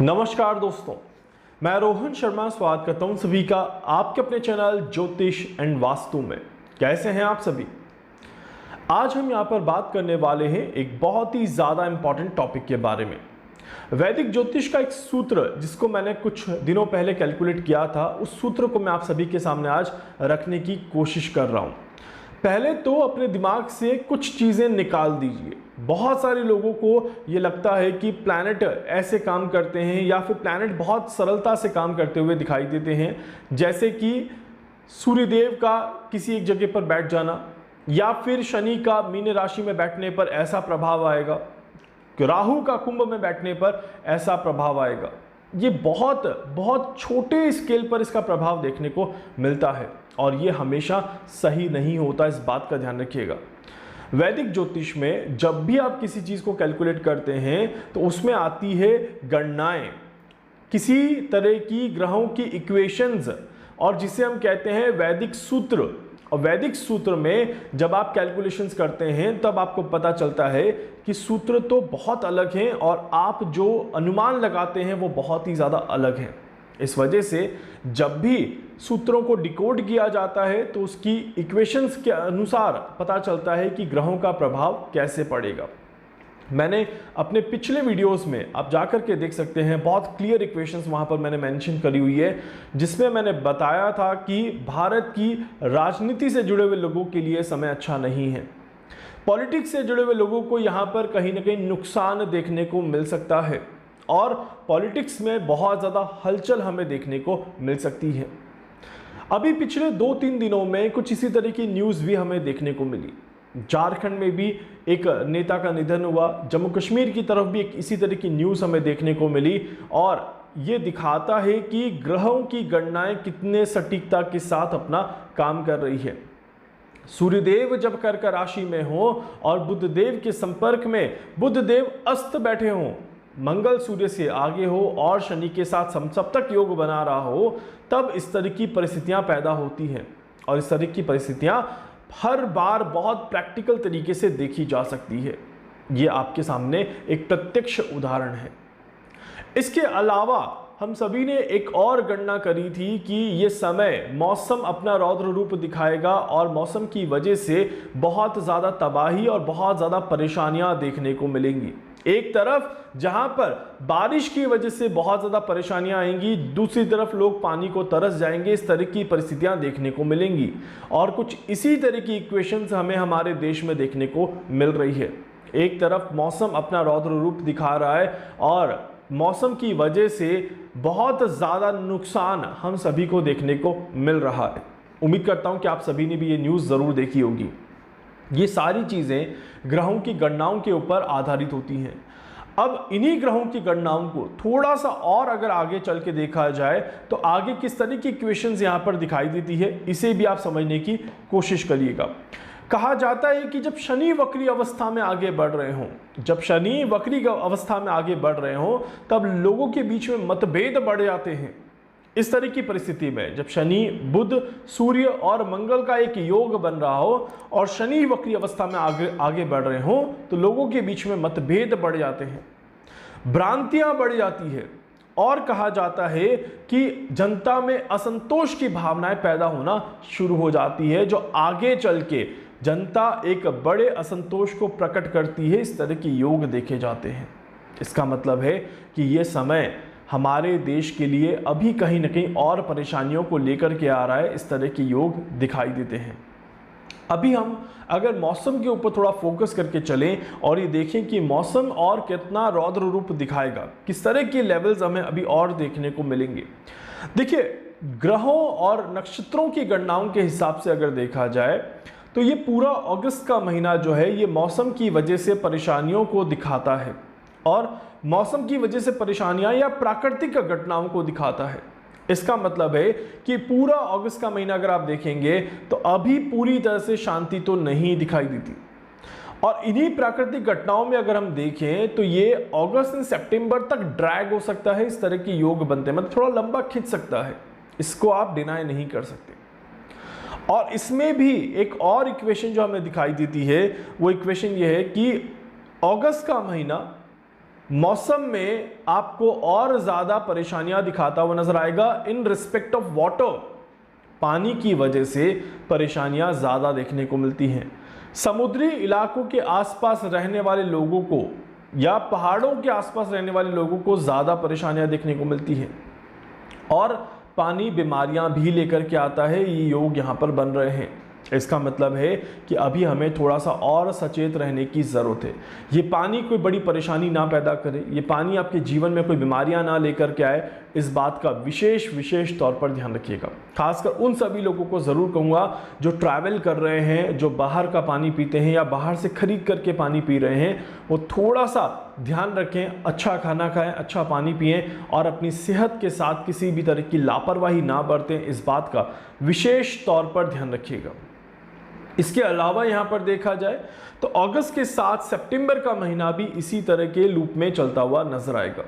नमस्कार दोस्तों, मैं रोहन शर्मा स्वागत करता हूं सभी का आपके अपने चैनल ज्योतिष एंड वास्तु में। कैसे हैं आप सभी? आज हम यहां पर बात करने वाले हैं एक बहुत ही ज़्यादा इंपॉर्टेंट टॉपिक के बारे में। वैदिक ज्योतिष का एक सूत्र जिसको मैंने कुछ दिनों पहले कैलकुलेट किया था, उस सूत्र को मैं आप सभी के सामने आज रखने की कोशिश कर रहा हूं। पहले तो अपने दिमाग से कुछ चीज़ें निकाल दीजिए। बहुत सारे लोगों को ये लगता है कि प्लैनेट ऐसे काम करते हैं या फिर प्लैनेट बहुत सरलता से काम करते हुए दिखाई देते हैं, जैसे कि सूर्यदेव का किसी एक जगह पर बैठ जाना या फिर शनि का मीन राशि में बैठने पर ऐसा प्रभाव आएगा, कि राहु का कुंभ में बैठने पर ऐसा प्रभाव आएगा। ये बहुत बहुत छोटे स्केल पर इसका प्रभाव देखने को मिलता है और ये हमेशा सही नहीं होता, इस बात का ध्यान रखिएगा। वैदिक ज्योतिष में जब भी आप किसी चीज़ को कैलकुलेट करते हैं तो उसमें आती है गणनाएं, किसी तरह की ग्रहों की इक्वेशंस, और जिसे हम कहते हैं वैदिक सूत्र। और वैदिक सूत्र में जब आप कैलकुलेशंस करते हैं तब आपको पता चलता है कि सूत्र तो बहुत अलग हैं और आप जो अनुमान लगाते हैं वो बहुत ही ज़्यादा अलग हैं। इस वजह से जब भी सूत्रों को डिकोड किया जाता है तो उसकी इक्वेशंस के अनुसार पता चलता है कि ग्रहों का प्रभाव कैसे पड़ेगा। मैंने अपने पिछले वीडियोस में आप जाकर के देख सकते हैं, बहुत क्लियर इक्वेशंस वहां पर मैंने मेंशन करी हुई है, जिसमें मैंने बताया था कि भारत की राजनीति से जुड़े हुए लोगों के लिए समय अच्छा नहीं है। पॉलिटिक्स से जुड़े हुए लोगों को यहाँ पर कहीं ना कहीं नुकसान देखने को मिल सकता है और पॉलिटिक्स में बहुत ज़्यादा हलचल हमें देखने को मिल सकती है। अभी पिछले 2-3 दिनों में कुछ इसी तरह की न्यूज़ भी हमें देखने को मिली। झारखंड में भी एक नेता का निधन हुआ, जम्मू कश्मीर की तरफ भी एक इसी तरह की न्यूज़ हमें देखने को मिली, और ये दिखाता है कि ग्रहों की गणनाएं कितने सटीकता के साथ अपना काम कर रही है। सूर्यदेव जब कर्क राशि में हो और बुधदेव के संपर्क में बुधदेव अस्त बैठे हों, मंगल सूर्य से आगे हो और शनि के साथ समसप्तक योग बना रहा हो, तब इस तरह की परिस्थितियां पैदा होती हैं। और इस तरह की परिस्थितियां हर बार बहुत प्रैक्टिकल तरीके से देखी जा सकती है। ये आपके सामने एक प्रत्यक्ष उदाहरण है। इसके अलावा हम सभी ने एक और गणना करी थी कि ये समय मौसम अपना रौद्र रूप दिखाएगा और मौसम की वजह से बहुत ज़्यादा तबाही और बहुत ज़्यादा परेशानियां देखने को मिलेंगी। एक तरफ जहां पर बारिश की वजह से बहुत ज़्यादा परेशानियां आएंगी, दूसरी तरफ लोग पानी को तरस जाएंगे। इस तरह की परिस्थितियां देखने को मिलेंगी और कुछ इसी तरह की इक्वेशंस हमें हमारे देश में देखने को मिल रही है। एक तरफ मौसम अपना रौद्र रूप दिखा रहा है और मौसम की वजह से बहुत ज़्यादा नुकसान हम सभी को देखने को मिल रहा है। उम्मीद करता हूं कि आप सभी ने भी ये न्यूज़ ज़रूर देखी होगी। ये सारी चीज़ें ग्रहों की गणनाओं के ऊपर आधारित होती हैं। अब इन्हीं ग्रहों की गणनाओं को थोड़ा सा और अगर आगे चल के देखा जाए तो आगे किस तरह की इक्वेशंस यहाँ पर दिखाई देती है, इसे भी आप समझने की कोशिश करिएगा। कहा जाता है कि जब शनि वक्री अवस्था में आगे बढ़ रहे हों, जब शनि वक्री अवस्था में आगे बढ़ रहे हों, तब लोगों के बीच में मतभेद बढ़ जाते हैं। इस तरह की परिस्थिति में जब शनि बुध सूर्य और मंगल का एक योग बन रहा हो और शनि वक्री अवस्था में आगे बढ़ रहे हो, तो लोगों के बीच में मतभेद बढ़ जाते हैं, भ्रांतियां बढ़ जाती है और कहा जाता है कि जनता में असंतोष की भावनाएं पैदा होना शुरू हो जाती है, जो आगे चल के जनता एक बड़े असंतोष को प्रकट करती है। इस तरह के योग देखे जाते हैं। इसका मतलब है कि ये समय हमारे देश के लिए अभी कहीं ना कहीं और परेशानियों को लेकर के आ रहा है। इस तरह के योग दिखाई देते हैं। अभी हम अगर मौसम के ऊपर थोड़ा फोकस करके चलें और ये देखें कि मौसम और कितना रौद्र रूप दिखाएगा, किस तरह के लेवल्स हमें अभी और देखने को मिलेंगे। देखिए, ग्रहों और नक्षत्रों की गणनाओं के हिसाब से अगर देखा जाए तो ये पूरा अगस्त का महीना जो है ये मौसम की वजह से परेशानियों को दिखाता है और मौसम की वजह से परेशानियां या प्राकृतिक घटनाओं को दिखाता है। इसका मतलब है कि पूरा अगस्त का महीना अगर आप देखेंगे तो अभी पूरी तरह से शांति तो नहीं दिखाई देती, और इन्हीं प्राकृतिक घटनाओं में अगर हम देखें तो ये अगस्त से सितंबर तक ड्रैग हो सकता है। इस तरह के योग बनते हैं, मतलब थोड़ा लंबा खिंच सकता है, इसको आप डिनाई नहीं कर सकते। और इसमें भी एक और इक्वेशन जो हमें दिखाई देती है, वो इक्वेशन ये है कि अगस्त का महीना मौसम में आपको और ज़्यादा परेशानियां दिखाता हुआ नजर आएगा इन रिस्पेक्ट ऑफ वाटर। पानी की वजह से परेशानियां ज़्यादा देखने को मिलती हैं। समुद्री इलाकों के आसपास रहने वाले लोगों को या पहाड़ों के आसपास रहने वाले लोगों को ज़्यादा परेशानियां देखने को मिलती हैं और पानी बीमारियां भी लेकर के आता है। ये योग यहाँ पर बन रहे हैं। इसका मतलब है कि अभी हमें थोड़ा सा और सचेत रहने की ज़रूरत है। ये पानी कोई बड़ी परेशानी ना पैदा करे, ये पानी आपके जीवन में कोई बीमारियां ना लेकर के आए, इस बात का विशेष तौर पर ध्यान रखिएगा। खासकर उन सभी लोगों को ज़रूर कहूँगा जो ट्रैवल कर रहे हैं, जो बाहर का पानी पीते हैं या बाहर से खरीद करके पानी पी रहे हैं, वो थोड़ा सा ध्यान रखें, अच्छा खाना खाएं, अच्छा पानी पिएं और अपनी सेहत के साथ किसी भी तरह की लापरवाही ना बरतें। इस बात का विशेष तौर पर ध्यान रखिएगा। इसके अलावा यहाँ पर देखा जाए तो अगस्त के साथ सितंबर का महीना भी इसी तरह के लूप में चलता हुआ नजर आएगा।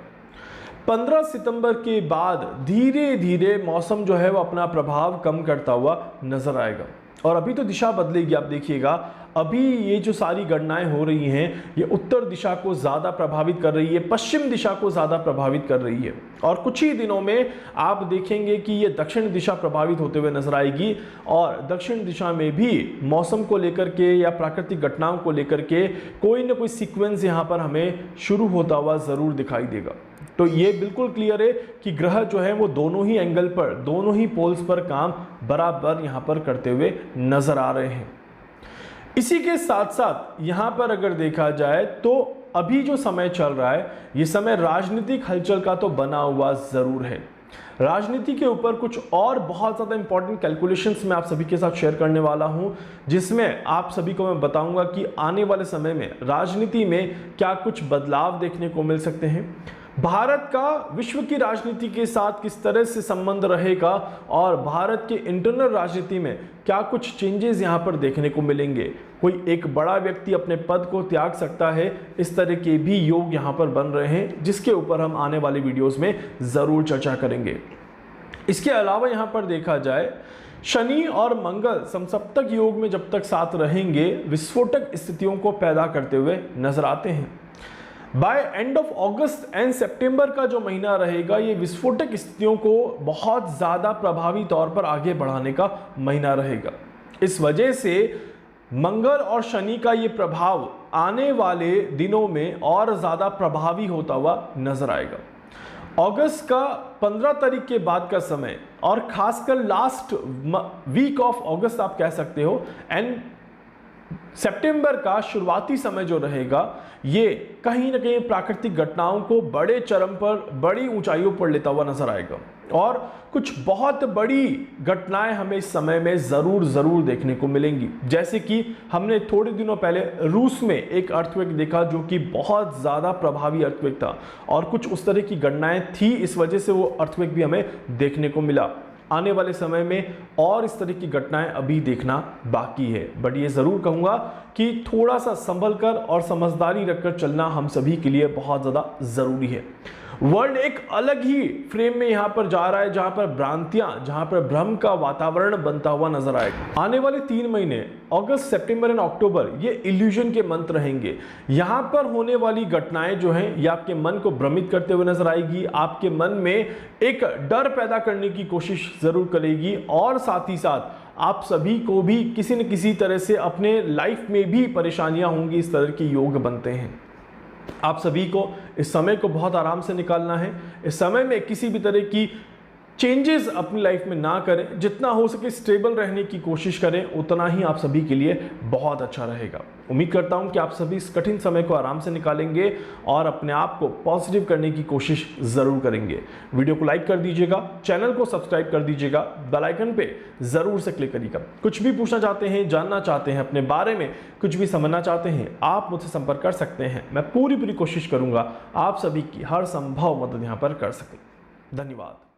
15 सितंबर के बाद धीरे धीरे मौसम जो है वो अपना प्रभाव कम करता हुआ नजर आएगा और अभी तो दिशा बदलेगी। आप देखिएगा, अभी ये जो सारी गणनाएं हो रही हैं ये उत्तर दिशा को ज़्यादा प्रभावित कर रही है, पश्चिम दिशा को ज़्यादा प्रभावित कर रही है और कुछ ही दिनों में आप देखेंगे कि ये दक्षिण दिशा प्रभावित होते हुए नजर आएगी और दक्षिण दिशा में भी मौसम को लेकर के या प्राकृतिक घटनाओं को लेकर के कोई ना कोई सीक्वेंस यहाँ पर हमें शुरू होता हुआ ज़रूर दिखाई देगा। तो ये बिल्कुल क्लियर है कि ग्रह जो है वो दोनों ही एंगल पर, दोनों ही पोल्स पर काम बराबर यहाँ पर करते हुए नजर आ रहे हैं। इसी के साथ साथ यहाँ पर अगर देखा जाए तो अभी जो समय चल रहा है ये समय राजनीतिक हलचल का तो बना हुआ ज़रूर है। राजनीति के ऊपर कुछ और बहुत ज़्यादा इंपॉर्टेंट कैलकुलेशंस मैं आप सभी के साथ शेयर करने वाला हूं, जिसमें आप सभी को मैं बताऊंगा कि आने वाले समय में राजनीति में क्या कुछ बदलाव देखने को मिल सकते हैं, भारत का विश्व की राजनीति के साथ किस तरह से संबंध रहेगा और भारत के इंटरनल राजनीति में क्या कुछ चेंजेस यहां पर देखने को मिलेंगे। कोई एक बड़ा व्यक्ति अपने पद को त्याग सकता है, इस तरह के भी योग यहां पर बन रहे हैं, जिसके ऊपर हम आने वाले वीडियोस में ज़रूर चर्चा करेंगे। इसके अलावा यहां पर देखा जाए शनि और मंगल समसप्तक योग में जब तक साथ रहेंगे विस्फोटक स्थितियों को पैदा करते हुए नजर आते हैं। बाय एंड ऑफ अगस्त एंड सितंबर का जो महीना रहेगा ये विस्फोटक स्थितियों को बहुत ज़्यादा प्रभावी तौर पर आगे बढ़ाने का महीना रहेगा। इस वजह से मंगल और शनि का ये प्रभाव आने वाले दिनों में और ज़्यादा प्रभावी होता हुआ नजर आएगा। अगस्त का 15 तारीख के बाद का समय और खासकर लास्ट वीक ऑफ अगस्त आप कह सकते हो एंड सितंबर का शुरुआती समय जो रहेगा ये कहीं ना कहीं प्राकृतिक घटनाओं को बड़े चरम पर, बड़ी ऊंचाइयों पर लेता हुआ नजर आएगा और कुछ बहुत बड़ी घटनाएं हमें इस समय में ज़रूर देखने को मिलेंगी। जैसे कि हमने थोड़े दिनों पहले रूस में एक अर्थक्वेक देखा जो कि बहुत ज़्यादा प्रभावी अर्थक्वेक था और कुछ उस तरह की घटनाएं थी, इस वजह से वो अर्थक्वेक भी हमें देखने को मिला। आने वाले समय में और इस तरह की घटनाएं अभी देखना बाकी है, बट ये ज़रूर कहूँगा कि थोड़ा सा संभल कर और समझदारी रखकर चलना हम सभी के लिए बहुत ज़्यादा ज़रूरी है। वर्ल्ड एक अलग ही फ्रेम में यहाँ पर जा रहा है जहाँ पर भ्रांतियाँ, जहाँ पर भ्रम का वातावरण बनता हुआ नजर आएगा। आने वाले 3 महीने अगस्त, सितंबर एंड अक्टूबर ये इल्यूजन के मंथ रहेंगे। यहाँ पर होने वाली घटनाएं जो हैं ये आपके मन को भ्रमित करते हुए नजर आएगी, आपके मन में एक डर पैदा करने की कोशिश ज़रूर करेगी और साथ ही साथ आप सभी को भी किसी न किसी तरह से अपने लाइफ में भी परेशानियां होंगी। इस तरह के योग बनते हैं। आप सभी को इस समय को बहुत आराम से निकालना है। इस समय में किसी भी तरह की चेंजेस अपनी लाइफ में ना करें, जितना हो सके स्टेबल रहने की कोशिश करें, उतना ही आप सभी के लिए बहुत अच्छा रहेगा। उम्मीद करता हूं कि आप सभी इस कठिन समय को आराम से निकालेंगे और अपने आप को पॉजिटिव करने की कोशिश ज़रूर करेंगे। वीडियो को लाइक कर दीजिएगा, चैनल को सब्सक्राइब कर दीजिएगा, बेल आइकन पे ज़रूर से क्लिक करिएगा। कुछ भी पूछना चाहते हैं, जानना चाहते हैं, अपने बारे में कुछ भी समझना चाहते हैं, आप मुझसे संपर्क कर सकते हैं। मैं पूरी कोशिश करूँगा आप सभी की हर संभव मदद यहाँ पर कर सकें। धन्यवाद।